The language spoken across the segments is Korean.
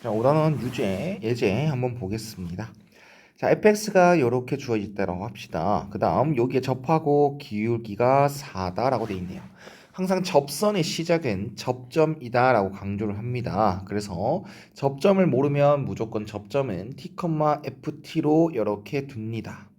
자, 5단원 예제 한번 보겠습니다. 자, fx가 이렇게 주어졌다고 합시다. 그 다음 여기에 접하고 기울기가 4다라고 되어 있네요. 항상 접선의 시작은 접점이다라고 강조를 합니다. 그래서 접점을 모르면 무조건 접점은 t, ft로 이렇게 둡니다.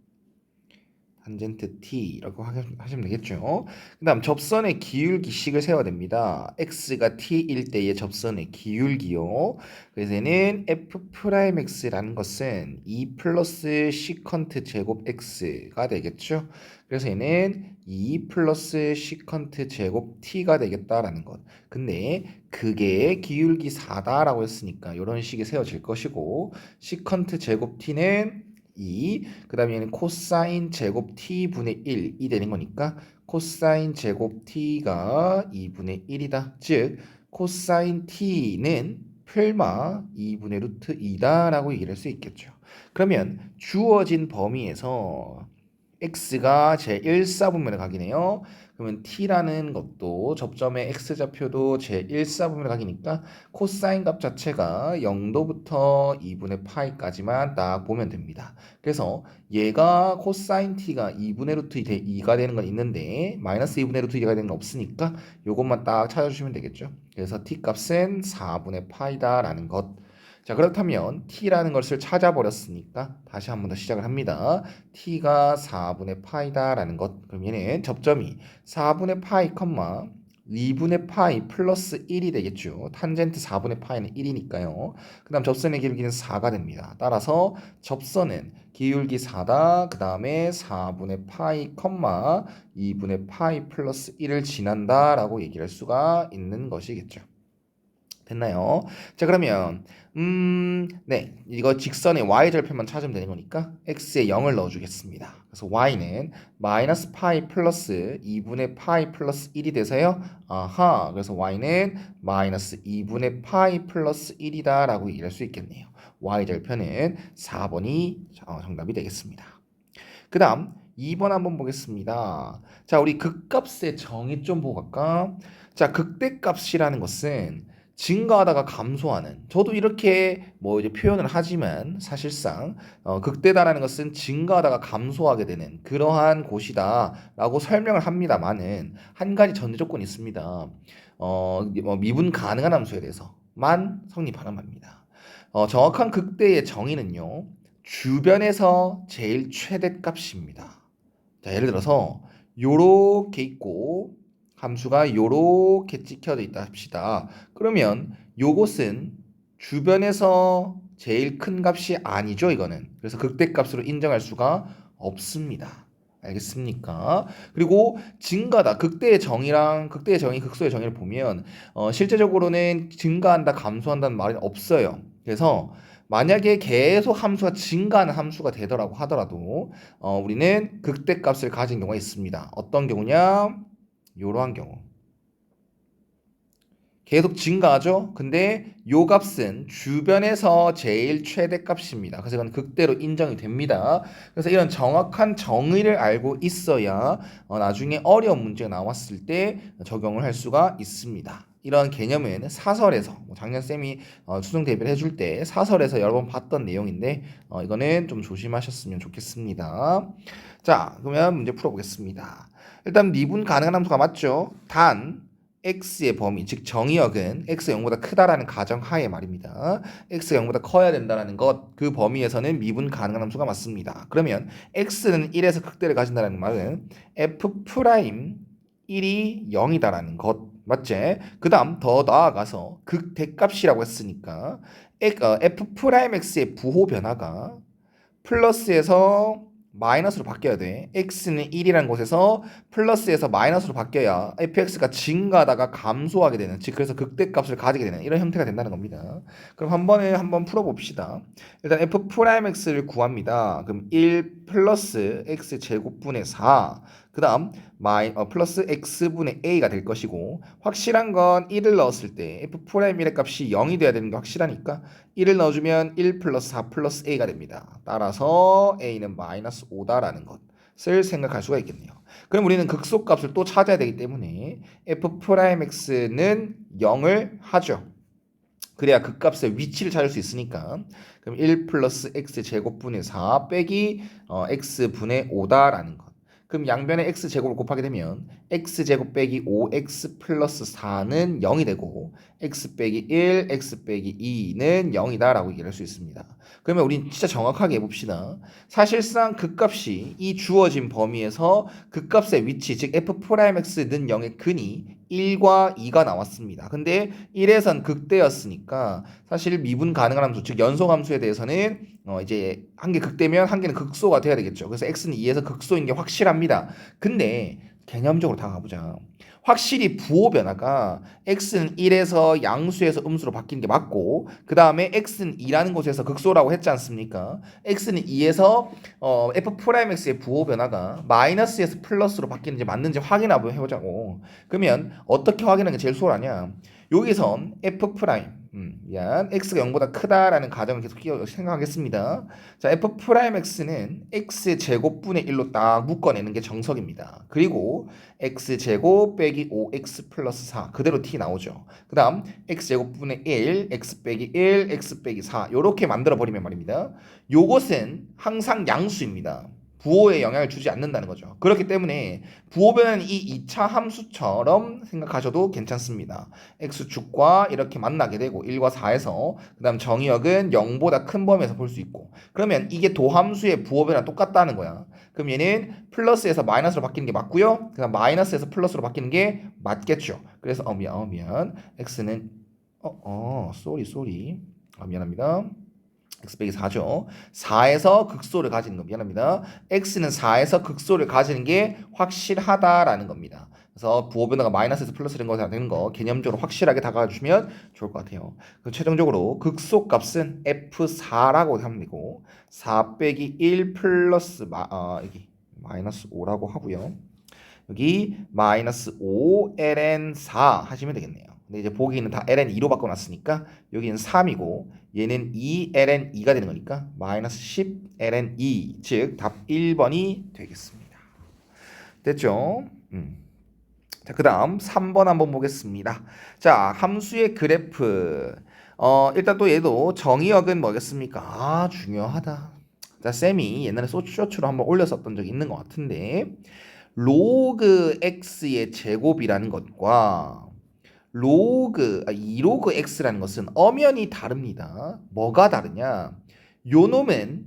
탄젠트 t라고 하시면 되겠죠. 그 다음 접선의 기울기식을 세워야 됩니다. x가 t일 때의 접선의 기울기요. 그래서 얘는 f'x라는 것은 2 플러스 시컨트 제곱 x가 되겠죠. 그래서 얘는 2 플러스 시컨트 제곱 t가 되겠다라는 것. 근데 그게 기울기 4다라고 했으니까 이런 식이 세워질 것이고 시컨트 제곱 t는 2, 그 다음에 얘는 코사인 제곱 t분의 1이 되는 거니까 코사인 제곱 t가 2분의 1이다. 즉 코사인 t는 풀마 2분의 루트 2다 라고 얘기를 할 수 있겠죠. 그러면 주어진 범위에서 x가 제1사분면에 각이네요. 그러면 t라는 것도 접점의 x좌표도 제1사분면에 각이니까 코사인 값 자체가 0도부터 2분의 파이까지만 딱 보면 됩니다. 그래서 얘가 코사인 t가 2분의 루트 2가 되는 건 있는데 마이너스 2분의 루트 2가 되는 건 없으니까 요것만 딱 찾아주시면 되겠죠. 그래서 t 값은 4분의 파이다라는 것. 자, 그렇다면 t라는 것을 찾아버렸으니까 다시 한 번 더 시작을 합니다. t가 4분의 파이다라는 것. 그럼 얘는 접점이 4분의 파이, 2분의 파이 플러스 1이 되겠죠. 탄젠트 4분의 파이는 1이니까요. 그 다음 접선의 기울기는 4가 됩니다. 따라서 접선은 기울기 4다. 그 다음에 4분의 파이, 2분의 파이 플러스 1을 지난다라고 얘기를 할 수가 있는 것이겠죠. 됐나요? 자, 그러면 네, 이거 직선의 y절편만 찾으면 되는 거니까 x에 0을 넣어주겠습니다. 그래서 y는 마이너스 파이 플러스 2분의 파이 플러스 1이 돼서요. 아하, 그래서 y는 마이너스 2분의 파이 플러스 1이다 라고 얘기할 수 있겠네요. y절편은 4번이 정답이 되겠습니다. 그 다음 2번 한번 보겠습니다. 자, 우리 극값의 정의 좀 보고 갈까? 자, 극대값이라는 것은 증가하다가 감소하는, 저도 이렇게 뭐 이제 표현을 하지만 사실상 극대다라는 것은 증가하다가 감소하게 되는 그러한 곳이다라고 설명을 합니다만은 한 가지 전제 조건이 있습니다. 뭐 미분 가능한 함수에 대해서만 성립하는 말입니다. 정확한 극대의 정의는요, 주변에서 제일 최대값입니다. 자, 예를 들어서 요렇게 있고 함수가 요렇게 찍혀져 있다 합시다. 그러면 요것은 주변에서 제일 큰 값이 아니죠, 이거는. 그래서 극대값으로 인정할 수가 없습니다. 알겠습니까? 그리고 증가다. 극대의 정의랑 극대의 정의, 극소의 정의를 보면 실제적으로는 증가한다, 감소한다는 말이 없어요. 그래서 만약에 계속 함수가 증가하는 함수가 되더라고 하더라도 우리는 극대값을 가진 경우가 있습니다. 어떤 경우냐? 이러한 경우. 계속 증가하죠? 근데 요 값은 주변에서 제일 최대값입니다. 그래서 이건 극대로 인정이 됩니다. 그래서 이런 정확한 정의를 알고 있어야 나중에 어려운 문제가 나왔을 때 적용을 할 수가 있습니다. 이런 개념은 사설에서 작년 쌤이 수능 대비를 해줄 때 사설에서 여러 번 봤던 내용인데 이거는 좀 조심하셨으면 좋겠습니다. 자, 그러면 문제 풀어보겠습니다. 일단 미분 가능한 함수가 맞죠? 단 x의 범위, 즉 정의역은 x가 0보다 크다라는 가정하에 말입니다. x가 0보다 커야 된다는 것, 그 범위에서는 미분 가능한 함수가 맞습니다. 그러면 x는 1에서 극대를 가진다는 말은 f 프라임 1이 0이다라는 것 맞지? 그 다음 더 나아가서 극대값이라고 했으니까 f 프라임 x의 부호 변화가 플러스에서 마이너스로 바뀌어야 돼. x는 1이라는 곳에서 플러스에서 마이너스로 바뀌어야 fx가 증가하다가 감소하게 되는, 즉 그래서 극대값을 가지게 되는 이런 형태가 된다는 겁니다. 그럼 한번 풀어봅시다. 일단 f 프라임 x를 구합니다. 그럼 1 플러스 x 제곱분의 4, 그 다음 플러스 x분의 a가 될 것이고, 확실한 건 1을 넣었을 때 f 프라임 1의 값이 0이 돼야 되는 게 확실하니까 1을 넣어주면 1 플러스 4 플러스 a가 됩니다. 따라서 a는 마이너스 5다라는 것을 생각할 수가 있겠네요. 그럼 우리는 극소값을 또 찾아야 되기 때문에 f 프라임 x는 0을 하죠. 그래야 그 값의 위치를 찾을 수 있으니까. 그럼 1 플러스 x제곱분의 4 빼기 x분의 5다라는 것. 그럼 양변에 x제곱을 곱하게 되면 x제곱 빼기 5x 플러스 4는 0이 되고 x 빼기 1, x 빼기 2는 0이다라고 얘기할 수 있습니다. 그러면 우린 진짜 정확하게 해봅시다. 사실상 그 값이 이 주어진 범위에서 그 값의 위치, 즉 f'x는 0의 근이 1과 2가 나왔습니다. 근데 1에선 극대였으니까 사실 미분 가능한 함수, 즉 연소함수에 대해서는 이제 한 개 극대면 한 개는 극소가 돼야 되겠죠. 그래서 x는 2에서 극소인 게 확실합니다. 근데 개념적으로 다 가보자. 확실히 부호 변화가 x는 1에서 양수에서 음수로 바뀌는 게 맞고 그 다음에 x는 2라는 곳에서 극소라고 했지 않습니까? x는 2에서 f'x의 부호 변화가 마이너스에서 플러스로 바뀌는지 맞는지 확인 한번 해보자고. 그러면 어떻게 확인하는 게 제일 수월하냐? 여기선 f 미안 x가 0보다 크다라는 가정을 계속 생각하겠습니다. 자, f'x는 x제곱분의 1로 딱 묶어내는 게 정석입니다. 그리고 x제곱 빼기 5x 플러스 4 그대로 t 나오죠. 그 다음 x제곱분의 1 x 빼기 1 x 빼기 4 요렇게 만들어버리면 말입니다. 요것은 항상 양수입니다. 부호에 영향을 주지 않는다는 거죠. 그렇기 때문에 부호 변화는 이 2차 함수처럼 생각하셔도 괜찮습니다. x축과 이렇게 만나게 되고 1과 4에서 그 다음 정의역은 0보다 큰 범위에서 볼 수 있고 그러면 이게 도함수의 부호 변화 똑같다는 거야. 그럼 얘는 플러스에서 마이너스로 바뀌는 게 맞고요. 그 다음 마이너스에서 플러스로 바뀌는 게 맞겠죠. 그래서 미안 x는 쏘리 미안합니다. x 빼기 4죠. 4에서 극소를 가지는 거 미안합니다. x는 4에서 극소를 가지는 게 확실하다라는 겁니다. 그래서 부호 변화가 마이너스에서 플러스 되는 거 개념적으로 확실하게 다가가 주시면 좋을 것 같아요. 그럼 최종적으로 극소 값은 f4라고 하면 되고 4 빼기 1 플러스 여기 마이너스 5라고 하고요. 여기 마이너스 5 ln 4 하시면 되겠네요. 근데 이제 보기는 다 ln 2로 바꿔놨으니까 여기는 3이고 얘는 2 ln 2가 되는 거니까 마이너스 10 ln 2 즉 답 1번이 되겠습니다. 됐죠? 자, 그 다음 3번 한번 보겠습니다. 자, 함수의 그래프 일단 또 얘도 정의역은 뭐겠습니까? 중요하다. 자, 쌤이 옛날에 쇼츠로 한번 올렸었던 적이 있는 것 같은데 로그 x의 제곱이라는 것과 2로그 x라는 것은 엄연히 다릅니다. 뭐가 다르냐? 요 놈은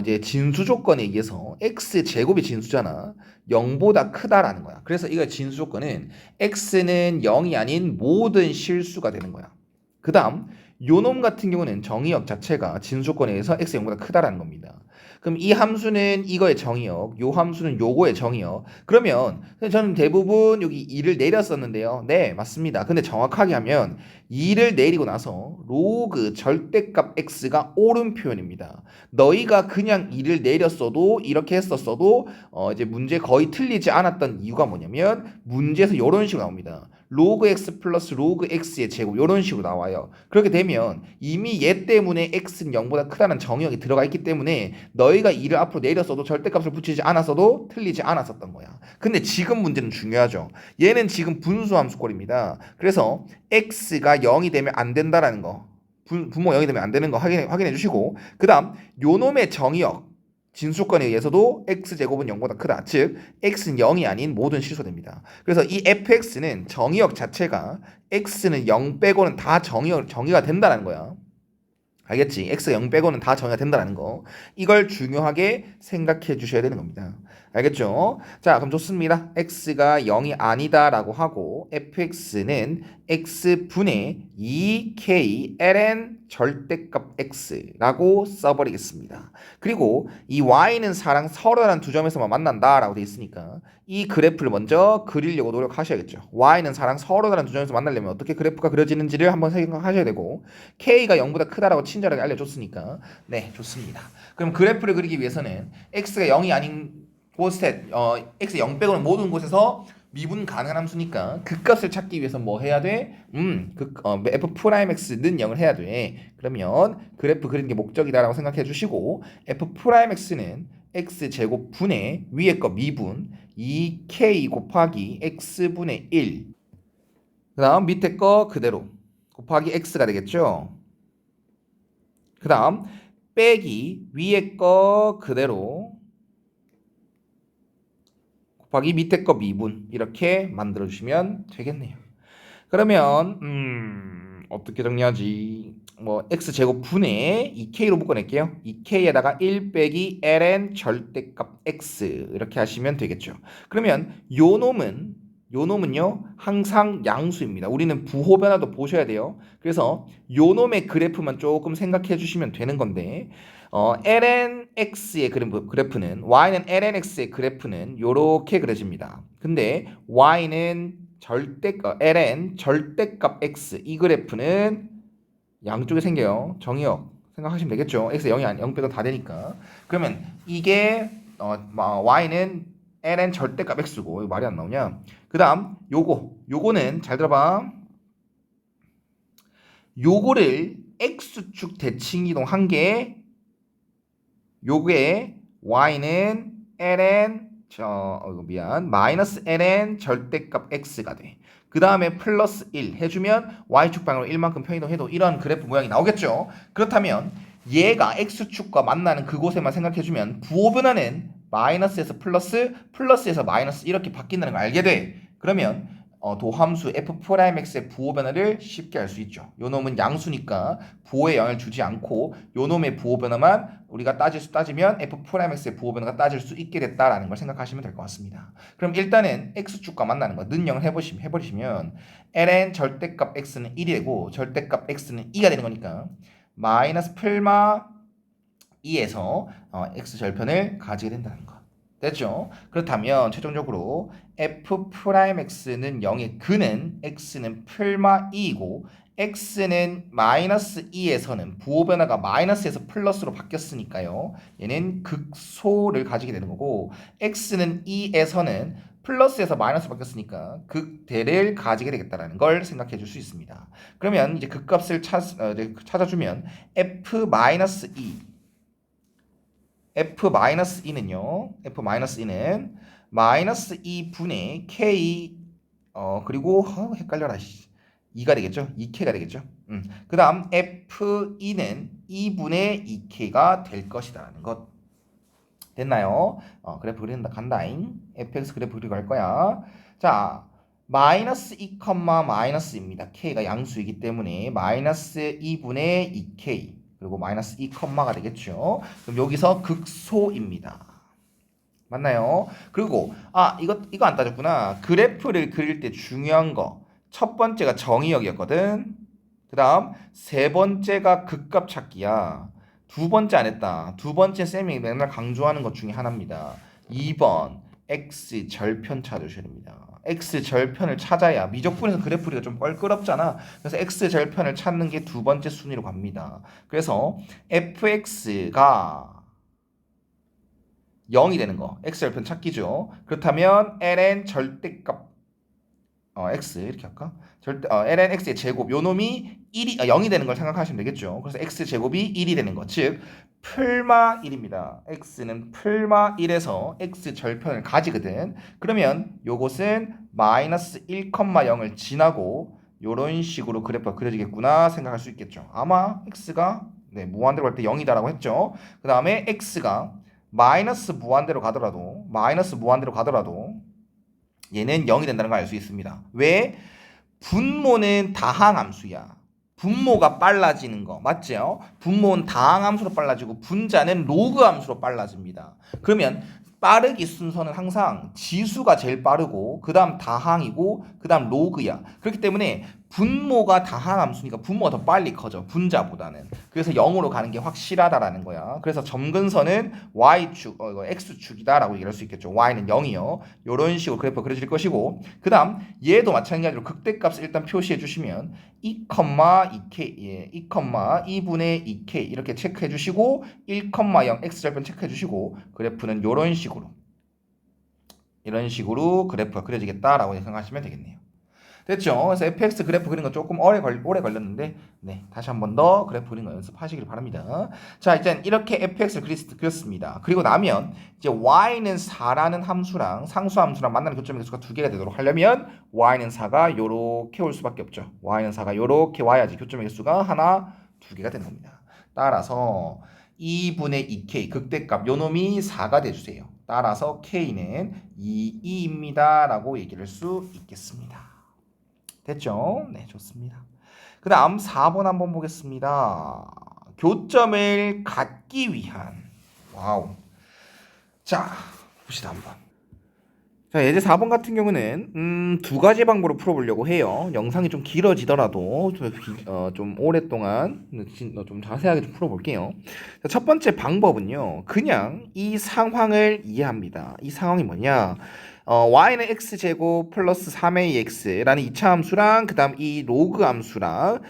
이제 진수 조건에 의해서 x 제곱이 진수잖아. 0보다 크다라는 거야. 그래서 이거 진수 조건은 x는 0이 아닌 모든 실수가 되는 거야. 그 다음 요놈 같은 경우는 정의역 자체가 진수 조건에 의해서 x 0보다 크다라는 겁니다. 그럼 이 함수는 이거의 정의역, 요 함수는 요거의 정의역. 그러면 저는 대부분 여기 2를 내렸었는데요. 네, 맞습니다. 근데 정확하게 하면 2를 내리고 나서 로그 절대값 x가 옳은 표현입니다. 너희가 그냥 2를 내렸어도 이렇게 했었어도 이제 문제 거의 틀리지 않았던 이유가 뭐냐면 문제에서 이런 식으로 나옵니다. 로그 x 플러스 로그 x의 제곱 이런 식으로 나와요. 그렇게 되면 이미 얘 때문에 x는 0보다 크다는 정의역이 들어가 있기 때문에 너희가 2를 앞으로 내렸어도 절대값을 붙이지 않았어도 틀리지 않았었던 거야. 근데 지금 문제는 중요하죠. 얘는 지금 분수함수꼴입니다. 그래서 x가 0이 되면 안 된다라는 거 분모 0이 되면 안 되는 거 확인해 주시고 그 다음 요놈의 정의역 진수권에 의해서도 x제곱은 0보다 크다. 즉 x는 0이 아닌 모든 실수됩니다. 그래서 이 fx는 정의역 자체가 x는 0 빼고는 다 정의가 된다는 거야. 알겠지? x가 0 빼고는 다 정의가 된다는 거. 이걸 중요하게 생각해 주셔야 되는 겁니다. 알겠죠? 자, 그럼 좋습니다. x가 0이 아니다라고 하고 fx는 x분의 2k ln 절대값 x라고 써버리겠습니다. 그리고 이 y는 4랑 서로 다른 두 점에서만 만난다라고 되어 있으니까 이 그래프를 먼저 그리려고 노력하셔야겠죠. y는 4랑 서로 다른 두 점에서 만나려면 어떻게 그래프가 그려지는지를 한번 생각하셔야 되고 k가 0보다 크다라고 친절하게 알려줬으니까 네, 좋습니다. 그럼 그래프를 그리기 위해서는 x가 0이 아닌 곳에 x 0 빼고는 모든 곳에서 미분 가능한 함수니까 그 값을 찾기 위해서 뭐 해야 돼? f'x는 0을 해야 돼. 그러면 그래프 그리는 게 목적이다라고 생각해 주시고 f'x는 x제곱 분의 위에 거 미분 2k 곱하기 x분의 1 그 다음 밑에 거 그대로 곱하기 x가 되겠죠. 그 다음 빼기 위에 거 그대로 곱하기 밑에 거 미분 이렇게 만들어주시면 되겠네요. 그러면 어떻게 정리하지? 뭐 x제곱 분의 2k로 묶어낼게요. 2k에다가 1 빼기 ln 절대값 x 이렇게 하시면 되겠죠. 그러면 요 놈은요 항상 양수입니다. 우리는 부호 변화도 보셔야 돼요. 그래서 요 놈의 그래프만 조금 생각해 주시면 되는 건데 ln x의 그래프는 y는 ln x의 그래프는 요렇게 그려집니다. 근데 y는 ln 절대값 x 이 그래프는 양쪽에 생겨요. 정의역 생각하시면 되겠죠. x 0이 0 빼고 다 되니까. 그러면 이게 y는 ln 절대값 x고 말이 안 나오냐? 그다음 요거는 잘 들어봐. 요거를 x축 대칭 이동한 게 요게 y는 ln 마이너스 ln 절대값 x가 돼. 그 다음에 플러스 1 해주면 y축 방향으로 1만큼 편이동해도 이런 그래프 모양이 나오겠죠. 그렇다면 얘가 x축과 만나는 그곳에만 생각해주면 부호 변화는 마이너스에서 플러스, 플러스에서 마이너스 이렇게 바뀐다는 걸 알게 돼. 그러면 도함수 f'x의 부호 변화를 쉽게 알 수 있죠. 요 놈은 양수니까 부호에 영향을 주지 않고 요 놈의 부호 변화만 우리가 따지면 f'x의 부호 변화가 따질 수 있게 됐다라는 걸 생각하시면 될 것 같습니다. 그럼 일단은 x축과 만나는 거 능력을 해버리시면 ln 절대값 x는 1이 되고 절대값 x는 2가 되는 거니까 마이너스 풀마 2에서 x 절편을 가지게 된다는 거. 됐죠? 그렇다면 최종적으로 f'x는 0의 근은 x는 풀마 2이고 x는 마이너스 2에서는 부호 변화가 마이너스에서 플러스로 바뀌었으니까요. 얘는 극소를 가지게 되는 거고 x는 2에서는 플러스에서 마이너스로 바뀌었으니까 극대를 가지게 되겠다라는 걸 생각해 줄 수 있습니다. 그러면 이제 극값을 찾아주면 f-2 f-2는요. f-2는 마이너스 2분의 k 그리고 헷갈려라. 2가 되겠죠. 2k가 되겠죠. 그 다음 f2는 2분의 2k가 될 것이다 라는 것. 됐나요? 그래프 그린다 간다잉. fx 그래프 그리고 갈 거야. 자, 마이너스 2, 마이너스입니다. k가 양수이기 때문에 마이너스 2분의 2k 그리고 마이너스 2가 되겠죠. 그럼 여기서 극소입니다. 맞나요? 그리고 이거 안 따졌구나. 그래프를 그릴 때 중요한 거. 첫 번째가 정의역이었거든. 그 다음 세 번째가 극값 찾기야. 두 번째 안 했다. 두 번째 쌤이 맨날 강조하는 것 중에 하나입니다. 2번 x 절편 찾으셔야 됩니다. x 절편을 찾아야 미적분에서 그래프 그리기가 좀 껄끄럽잖아. 그래서 x 절편을 찾는 게 두 번째 순위로 갑니다. 그래서 fx가 0이 되는 거 x 절편 찾기죠. 그렇다면 ln 절대값 x 이렇게 할까? ln x의 제곱 요 놈이 0이 되는 걸 생각하시면 되겠죠. 그래서 x 제곱이 1이 되는 거. 즉 풀마 1입니다. x는 풀마 1에서 x 절편을 가지거든. 그러면 요것은 마이너스 1,0을 지나고 요런 식으로 그래프가 그려지겠구나 생각할 수 있겠죠. 아마 x가 무한대로 갈 때 0이다라고 했죠. 그 다음에 x가 마이너스 무한대로 가더라도 얘는 0이 된다는 걸 알 수 있습니다. 왜? 분모는 다항함수야. 분모가 빨라지는 거 맞죠? 분모는 다항함수로 빨라지고 분자는 로그함수로 빨라집니다. 그러면 빠르기 순서는 항상 지수가 제일 빠르고 그 다음 다항이고 그 다음 로그야. 그렇기 때문에 분모가 다항함수니까 분모가 더 빨리 커져 분자보다는. 그래서 0으로 가는 게 확실하다라는 거야. 그래서 점근선은 y축, x축이다라고 얘기할 수 있겠죠. y는 0이요. 이런 식으로 그래프가 그려질 것이고 그 다음 얘도 마찬가지로 극대값을 일단 표시해 주시면 2,2k, 2,2분의 2k 이렇게 체크해 주시고 1,0 x절편 체크해 주시고 그래프는 이런 식으로 그래프가 그려지겠다라고 생각하시면 되겠네요. 됐죠? 그래서 fx 그래프 그리는 거 조금 오래 걸렸는데 네, 다시 한 번 더 그래프 그리는 거 연습하시길 바랍니다. 자, 이제 이렇게 fx를 그렸습니다. 그리고 나면 이제 y는 4라는 함수랑 상수 함수랑 만나는 교점의 개수가 두 개가 되도록 하려면 y는 4가 요렇게 올 수밖에 없죠. y는 4가 요렇게 와야지 교점의 개수가 하나, 두 개가 되는 겁니다. 따라서 2분의 2k 극대값 요 놈이 4가 돼주세요. 따라서 k는 2입니다 라고 얘기를 할 수 있겠습니다. 됐죠? 네, 좋습니다. 그 다음 4번 한번 보겠습니다. 교점을 갖기 위한. 와우. 자, 봅시다 한번. 자, 예제 4번 같은 경우는 두 가지 방법으로 풀어보려고 해요. 영상이 좀 길어지더라도 좀 오랫동안 좀 자세하게 좀 풀어볼게요. 자, 첫 번째 방법은요. 그냥 이 상황을 이해합니다. 이 상황이 뭐냐? y는 x제곱 플러스 3a x라는 2차 함수랑 그 다음 이 로그 함수랑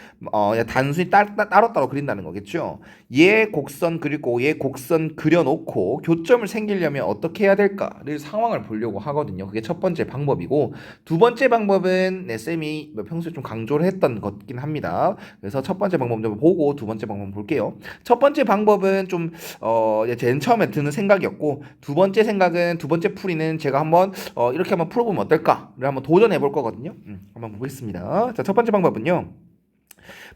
단순히 따로따로 그린다는 거겠죠. 얘 곡선 그리고 얘 곡선 그려놓고 교점을 생기려면 어떻게 해야 될까를 상황을 보려고 하거든요. 그게 첫 번째 방법이고 두 번째 방법은 쌤이 평소에 좀 강조를 했던 것긴 합니다. 그래서 첫 번째 방법 좀 보고 두 번째 방법 볼게요. 첫 번째 방법은 좀 제일 처음에 드는 생각이었고 두 번째 생각은 두 번째 풀이는 제가 한번 이렇게 한번 풀어보면 어떨까를 한번 도전해 볼 거거든요. 한번 보겠습니다. 자, 첫 번째 방법은요.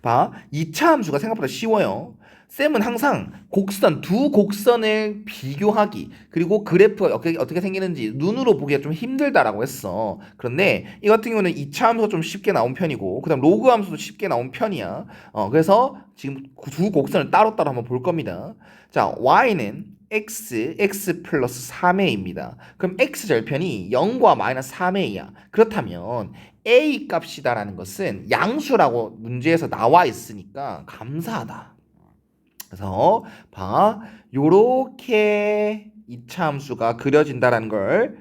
2차 함수가 생각보다 쉬워요. 쌤은 항상 두 곡선을 비교하기 그리고 그래프가 어떻게 생기는지 눈으로 보기가 좀 힘들다라고 했어. 그런데 이 같은 경우는 2차 함수가 좀 쉽게 나온 편이고 그 다음 로그 함수도 쉽게 나온 편이야. 그래서 지금 두 곡선을 따로따로 한번 볼 겁니다. 자, y는 x 플러스 3a입니다. 그럼 x 절편이 0과 마이너스 3a야. 그렇다면 a 값이다라는 것은 양수라고 문제에서 나와 있으니까 감사하다. 그래서 요렇게 2차 함수가 그려진다라는 걸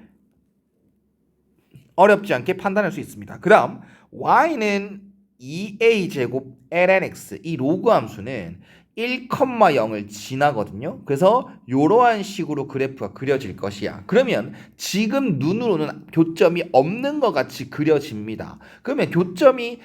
어렵지 않게 판단할 수 있습니다. 그 다음 y는 2a 제곱 lnx 이 로그 함수는 1,0을 지나거든요. 그래서 이러한 식으로 그래프가 그려질 것이야. 그러면 지금 눈으로는 교점이 없는 것 같이 그려집니다. 그러면 교점이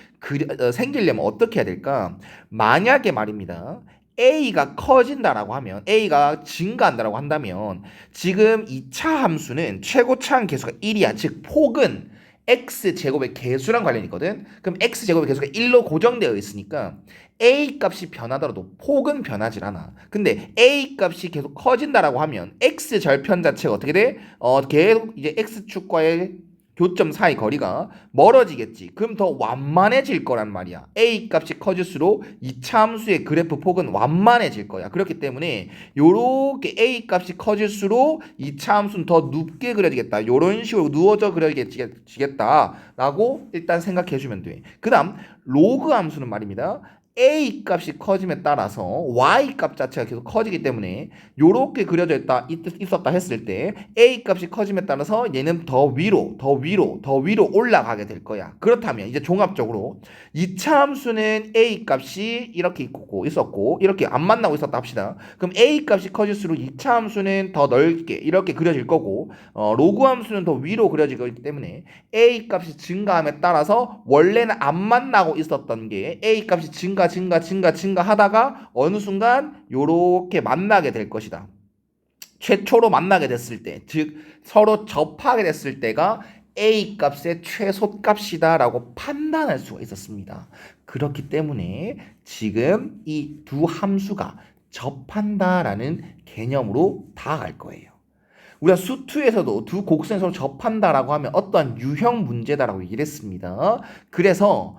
생기려면 어떻게 해야 될까? 만약에 말입니다. A가 커진다라고 하면 A가 증가한다라고 한다면 지금 2차 함수는 최고차항 계수가 1이야. 즉 폭은 x제곱의 개수랑 관련이 있거든. 그럼 x제곱의 개수가 1로 고정되어 있으니까 a 값이 변하더라도 폭은 변하질 않아. 근데 a 값이 계속 커진다라고 하면 x 절편 자체가 어떻게 돼? 계속 이제 x축과의 교점 사이 거리가 멀어지겠지. 그럼 더 완만해질 거란 말이야. a 값이 커질수록 2차 함수의 그래프 폭은 완만해질 거야. 그렇기 때문에 요렇게 a 값이 커질수록 2차 함수는 더 눕게 그려지겠다. 요런 식으로 누워져 그려지겠다라고 일단 생각해 주면 돼. 그 다음 로그 함수는 말입니다. a 값이 커짐에 따라서 y 값 자체가 계속 커지기 때문에 요렇게 그려져 있었다 했을 때 a 값이 커짐에 따라서 얘는 더 위로 올라가게 될 거야. 그렇다면 이제 종합적으로 2차 함수는 a 값이 이렇게 있었고 이렇게 안 만나고 있었다 합시다. 그럼 a 값이 커질수록 2차 함수는 더 넓게 이렇게 그려질 거고 로그 함수는 더 위로 그려지기 때문에 a 값이 증가함에 따라서 원래는 안 만나고 있었던 게 a 값이 증가 하다가 어느 순간 요렇게 만나게 될 것이다. 최초로 만나게 됐을 때, 즉 서로 접하게 됐을 때가 a 값의 최소값이다 라고 판단할 수가 있었습니다. 그렇기 때문에 지금 이 두 함수가 접한다라는 개념으로 다가갈 거예요. 우리가 수투에서도 두 곡선에서 접한다라고 하면 어떠한 유형 문제다라고 얘기를 했습니다. 그래서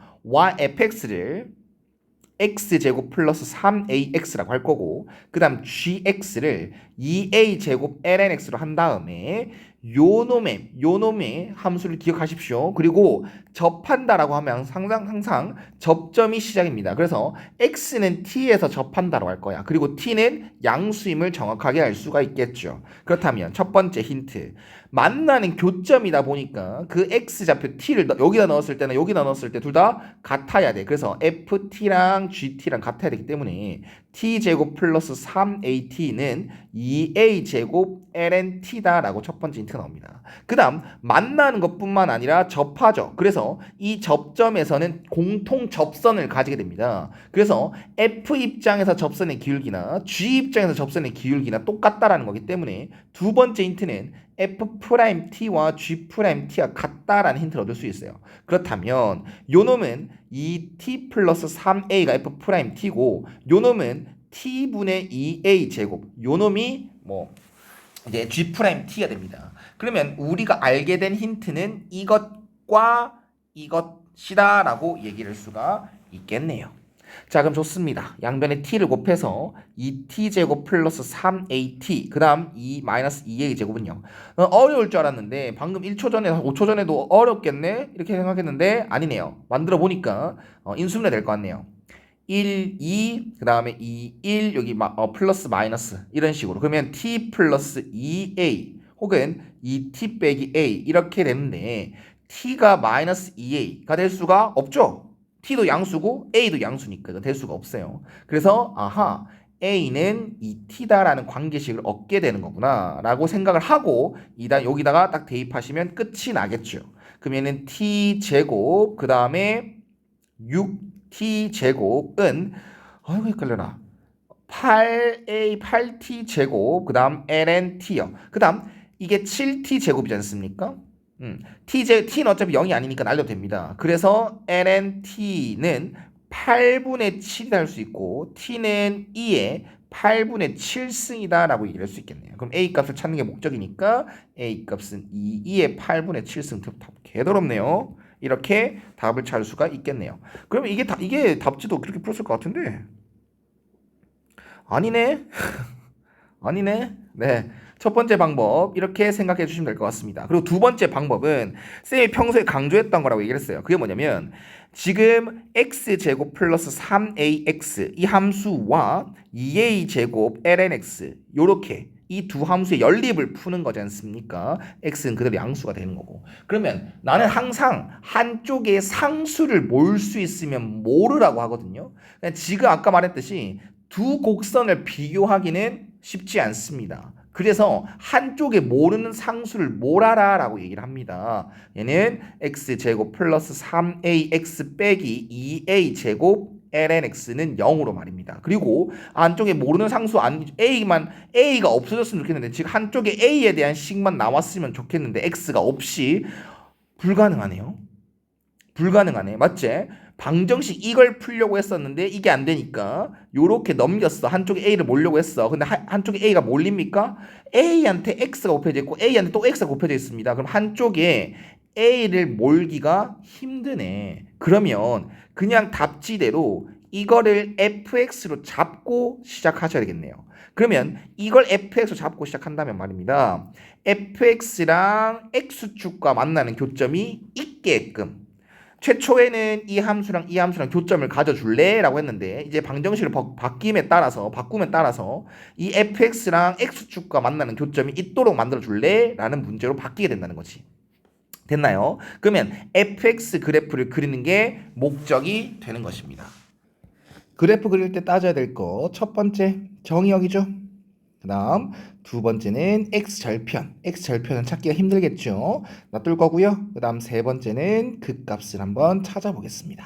fx를 x제곱 플러스 3ax라고 할 거고 그 다음 gx를 2a제곱 lnx로 한 다음에 요놈의 함수를 기억하십시오. 그리고 접한다라고 하면 항상 접점이 시작입니다. 그래서 x는 t에서 접한다라고 할 거야. 그리고 t는 양수임을 정확하게 알 수가 있겠죠. 그렇다면 첫 번째 힌트 만나는 교점이다 보니까 그 x좌표 t를 여기다 넣었을 때나 여기다 넣었을 때 둘 다 같아야 돼. 그래서 ft랑 gt랑 같아야 되기 때문에 t제곱 플러스 3at는 2a제곱 lnt다라고 첫 번째 힌트 포인트가 나옵니다. 그 다음 만나는 것뿐만 아니라 접하죠. 그래서 이 접점에서는 공통 접선을 가지게 됩니다. 그래서 F 입장에서 접선의 기울기나 G 입장에서 접선의 기울기나 똑같다라는 거기 때문에 두 번째 힌트는 F'T와 G'T가 같다라는 힌트를 얻을 수 있어요. 그렇다면 요 놈은 이 T 플러스 3A가 F'T고 요 놈은 T분의 2A 제곱 요 놈이 뭐 이제 G'T가 됩니다. 그러면 우리가 알게 된 힌트는 이것과 이것이다 라고 얘기를 할 수가 있겠네요. 자, 그럼 좋습니다. 양변에 t를 곱해서 2t제곱 플러스 3at 그 다음 2 마이너스 2a 제곱은요. 어려울 줄 알았는데 방금 1초 전에 5초 전에도 어렵겠네 이렇게 생각했는데 아니네요. 만들어 보니까 인수분해 될 것 같네요. 1, 2, 그 다음에 2, 1 여기 플러스 마이너스 이런 식으로 그러면 t 플러스 2a 혹은 2t 빼기 a 이렇게 되는데 t가 마이너스 2a가 될 수가 없죠. t도 양수고 a도 양수니까 될 수가 없어요. 그래서 아하 a는 이 t다라는 관계식을 얻게 되는 거구나 라고 생각을 하고 여기다가 딱 대입하시면 끝이 나겠죠. 그러면은 t제곱 그 다음에 6t제곱은 아이고 헷갈려라 8t제곱 그 다음 lnt요. 그 다음 이게 7t제곱이지 않습니까? t는 어차피 0이 아니니까 날려도 됩니다. 그래서 lnt는 8분의 7이다 할 수 있고 t는 2의 8분의 7승이다 라고 얘기할 수 있겠네요. 그럼 a 값을 찾는 게 목적이니까 a 값은 2의 8분의 7승. 답 개더럽네요. 이렇게 답을 찾을 수가 있겠네요. 그러면 이게 답지도 그렇게 풀었을 것 같은데 아니네. 아니네. 네. 첫 번째 방법 이렇게 생각해 주시면 될 것 같습니다. 그리고 두 번째 방법은 쌤이 평소에 강조했던 거라고 얘기를 했어요. 그게 뭐냐면 지금 x제곱 플러스 3ax 이 함수와 2a제곱 lnx 요렇게 이 두 함수의 연립을 푸는 거지 않습니까? x는 그대로 양수가 되는 거고. 그러면 나는 항상 한쪽에 상수를 모을 수 있으면 모르라고 하거든요. 지금 아까 말했듯이 두 곡선을 비교하기는 쉽지 않습니다. 그래서 한쪽에 모르는 상수를 몰아라 라고 얘기를 합니다. 얘는 x제곱 플러스 3ax 빼기 2a제곱 lnx는 0으로 말입니다. 그리고 안쪽에 모르는 상수 a가 없어졌으면 좋겠는데 즉 한쪽에 a에 대한 식만 나왔으면 좋겠는데 x가 없이 불가능하네요. 불가능하네. 맞지? 방정식 이걸 풀려고 했었는데 이게 안 되니까 요렇게 넘겼어. 한쪽에 a를 몰려고 했어. 근데 한쪽에 a가 몰립니까? a한테 x가 곱해져 있고 a한테 또 x가 곱해져 있습니다. 그럼 한쪽에 a를 몰기가 힘드네. 그러면 그냥 답지대로 이거를 fx로 잡고 시작하셔야 되겠네요. 그러면 이걸 fx로 잡고 시작한다면 말입니다. fx랑 x축과 만나는 교점이 있게끔 최초에는 이 함수랑 이 함수랑 교점을 가져줄래? 라고 했는데 이제 방정식을 바꾸면 따라서 이 fx랑 x축과 만나는 교점이 있도록 만들어줄래? 라는 문제로 바뀌게 된다는 거지. 됐나요? 그러면 fx 그래프를 그리는 게 목적이 되는 것입니다. 그래프 그릴 때 따져야 될 거 첫 번째 정의역이죠. 그 다음 두 번째는 x절편은 찾기가 힘들겠죠. 놔둘 거고요. 그 다음 세 번째는 극값을 한번 찾아보겠습니다.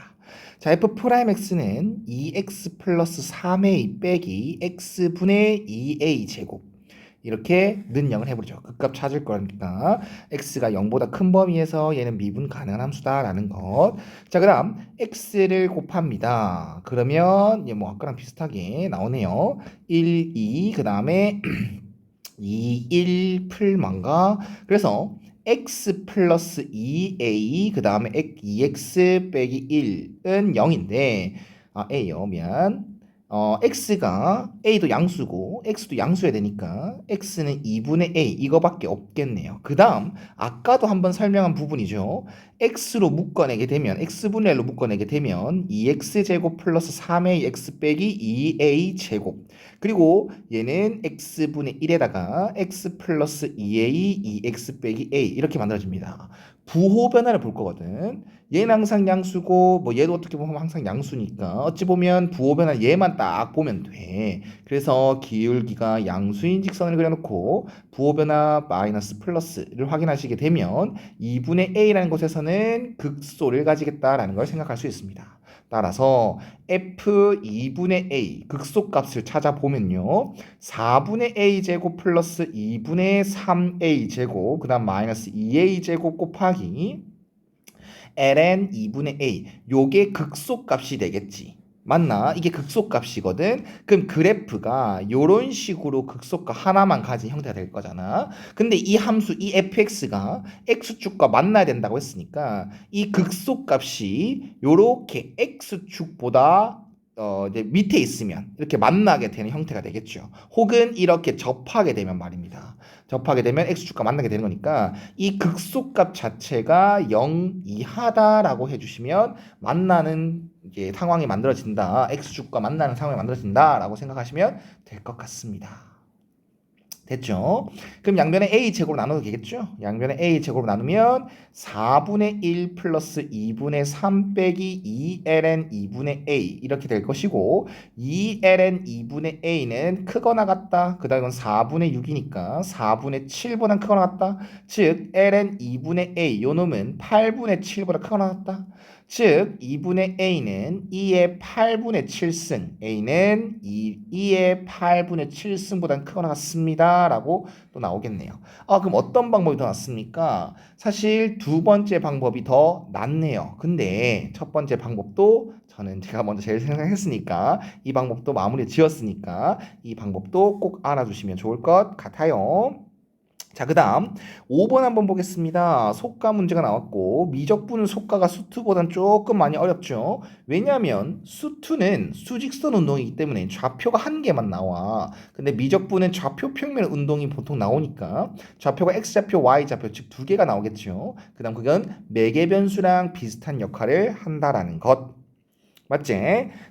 자, f'x는 2x 플러스 3a 빼기 x분의 2a 제곱 이렇게 는영을 해보죠. 극값 찾을 거니까 x가 0보다 큰 범위에서 얘는 미분 가능한 함수다라는 것. 자, 그 다음 x를 곱합니다. 그러면 뭐 아까랑 비슷하게 나오네요. 1, 2, 그 다음에 2, 1 풀만가. 그래서 x 플러스 2a 그 다음에 2x 빼기 1은 0인데 a요 미안. x가 a도 양수고 x도 양수여야 되니까 x는 2분의 a 이거밖에 없겠네요. 그 다음 아까도 한번 설명한 부분이죠. x로 묶어내게 되면 x분의 1로 묶어내게 되면 2x제곱 플러스 3ax 빼기 2a제곱 그리고 얘는 x분의 1에다가 x 플러스 2a 2x 빼기 a 이렇게 만들어집니다. 부호 변화를 볼 거거든. 얘는 항상 양수고 뭐 얘도 어떻게 보면 항상 양수니까 어찌 보면 부호 변화 얘만 딱 보면 돼. 그래서 기울기가 양수인 직선을 그려놓고 부호 변화 마이너스 플러스를 확인하시게 되면 2분의 a라는 곳에서는 극소를 가지겠다라는 걸 생각할 수 있습니다. 따라서 f 2분의 a 극소값을 찾아보면요. 4분의 a 제곱 플러스 2분의 3a 제곱 그 다음 마이너스 2a 제곱 곱하기 ln 2분의 a 요게 극소값이 되겠지. 맞나? 이게 극소값이거든. 그럼 그래프가 요런 식으로 극소값 하나만 가진 형태가 될 거잖아. 근데 이 함수 이 fx가 x축과 만나야 된다고 했으니까 이 극소값이 요렇게 x축보다 이제 밑에 있으면 이렇게 만나게 되는 형태가 되겠죠. 혹은 이렇게 접하게 되면 말입니다. 접하게 되면 x축과 만나게 되는 거니까 이 극소값 자체가 0 이하다라고 해주시면 만나는 이제 상황이 만들어진다. x축과 만나는 상황이 만들어진다라고 생각하시면 될 것 같습니다. 됐죠? 그럼 양변에 a 제곱으로 나눠도 되겠죠? 양변에 a 제곱으로 나누면 4분의 1 플러스 2분의 3 빼기 2ln 2분의 a 이렇게 될 것이고 2ln 2분의 a는 크거나 같다. 그 다음은 4분의 6이니까 4분의 7보다 크거나 같다. 즉 ln 2분의 a 요 놈은 8분의 7보다 크거나 같다. 즉 2분의 a는 2의 8분의 7승 a는 2의 8분의 7승보다 크거나 같습니다 라고 또 나오겠네요. 그럼 어떤 방법이 더 낫습니까? 사실 두 번째 방법이 더 낫네요. 근데 첫 번째 방법도 제가 먼저 제일 생각했으니까 이 방법도 마무리 지었으니까 이 방법도 꼭 알아두시면 좋을 것 같아요. 자, 그 다음 5번 한번 보겠습니다. 속가 문제가 나왔고 미적분은 속가가 수투보단 조금 많이 어렵죠. 왜냐하면 수투는 수직선 운동이기 때문에 좌표가 한 개만 나와. 근데 미적분은 좌표 평면 운동이 보통 나오니까 좌표가 x좌표, y좌표 즉 두 개가 나오겠죠. 그 다음 그건 매개 변수랑 비슷한 역할을 한다라는 것. 맞지?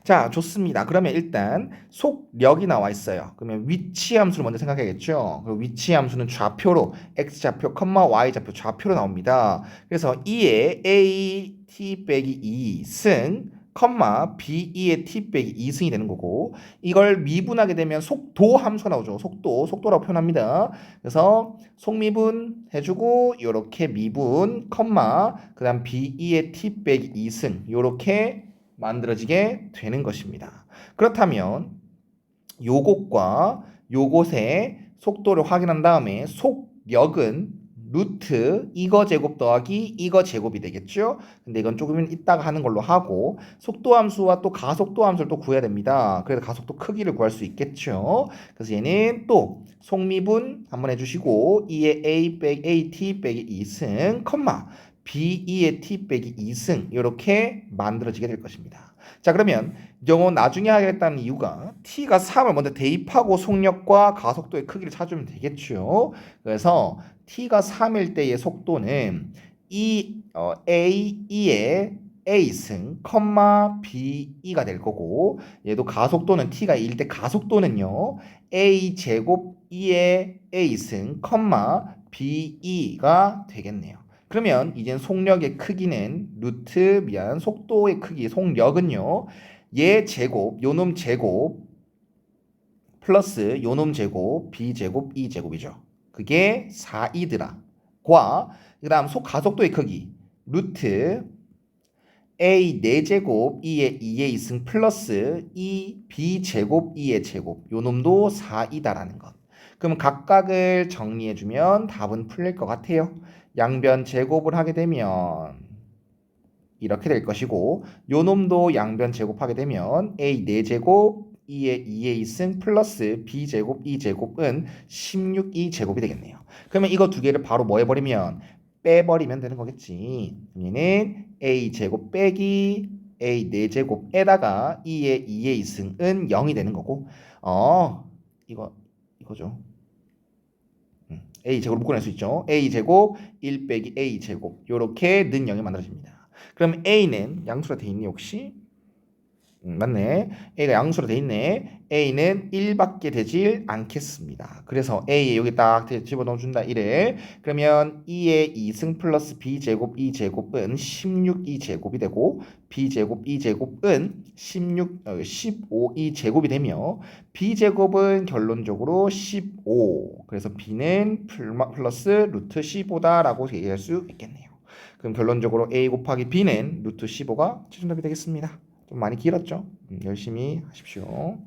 자, 좋습니다. 그러면 일단 속력이 나와 있어요. 그러면 위치 함수를 먼저 생각해야겠죠. 그리고 위치 함수는 좌표로 x좌표, y좌표 좌표로 나옵니다. 그래서 2의 a t 빼기 2승 b2의 t 빼기 2승이 되는 거고 이걸 미분하게 되면 속도 함수가 나오죠. 속도라고 표현합니다. 그래서 속미분 해주고 요렇게 미분 그 다음 b2의 t 빼기 2승 요렇게 만들어지게 되는 것입니다. 그렇다면 요것과 요것의 속도를 확인한 다음에 속력은 루트 이거 제곱 더하기 이거 제곱이 되겠죠. 근데 이건 조금 이따가 하는 걸로 하고 속도 함수와 또 가속도 함수를 또 구해야 됩니다. 그래서 가속도 크기를 구할 수 있겠죠. 그래서 얘는 또 속미분 한번 해주시고 2의 a 빼기 at 빼기 2승 b2의 t 빼기 2승 이렇게 만들어지게 될 것입니다. 자, 그러면 영어 나중에 하겠다는 이유가 t가 3을 먼저 대입하고 속력과 가속도의 크기를 찾으면 되겠죠. 그래서 t가 3일 때의 속도는 a2의 a승, b2가 될 거고 얘도 가속도는 t가 1일 때 가속도는요 a 제곱 2의 a승, b2가 되겠네요. 그러면 이제 속력의 크기는 속도의 크기 속력은요 얘 제곱 요놈 제곱 플러스 요놈 제곱 b제곱 e제곱이죠. 그게 4이더라 그 다음 가속도의 크기 루트 a 4제곱 2의 2의 2승 플러스 2 b제곱 2의 제곱 요놈도 4이다라는 것. 그럼 각각을 정리해주면 답은 풀릴 것 같아요. 양변 제곱을 하게 되면 이렇게 될 것이고 요놈도 양변 제곱하게 되면 a 4제곱 2의 2의 2승 플러스 b제곱 2제곱은 16이 제곱이 되겠네요. 그러면 이거 두 개를 바로 뭐 해버리면 빼버리면 되는 거겠지. 얘는 a 제곱 빼기 a 4제곱에다가 2의 2의 2승은 0이 되는 거고 이거죠. a 제곱을 묶어낼 수 있죠. a 제곱 1 빼기 a 제곱 요렇게 는 0이 만들어집니다. 그럼 a는 양수가 돼 있니 혹시? 맞네. A가 양수로 돼 있네. A는 1밖에 되질 않겠습니다. 그래서 A 여기 딱 집어넣어 준다. 1을. 그러면 2의 2승 플러스 B제곱 2제곱은 16 2제곱이 되고 B제곱 2제곱은 15 2제곱이 되며 B제곱은 결론적으로 15. 그래서 B는 플러스 루트 15다라고 얘기할 수 있겠네요. 그럼 결론적으로 A 곱하기 B는 루트 15가 최종답이 되겠습니다. 좀 많이 길었죠? 열심히 하십시오.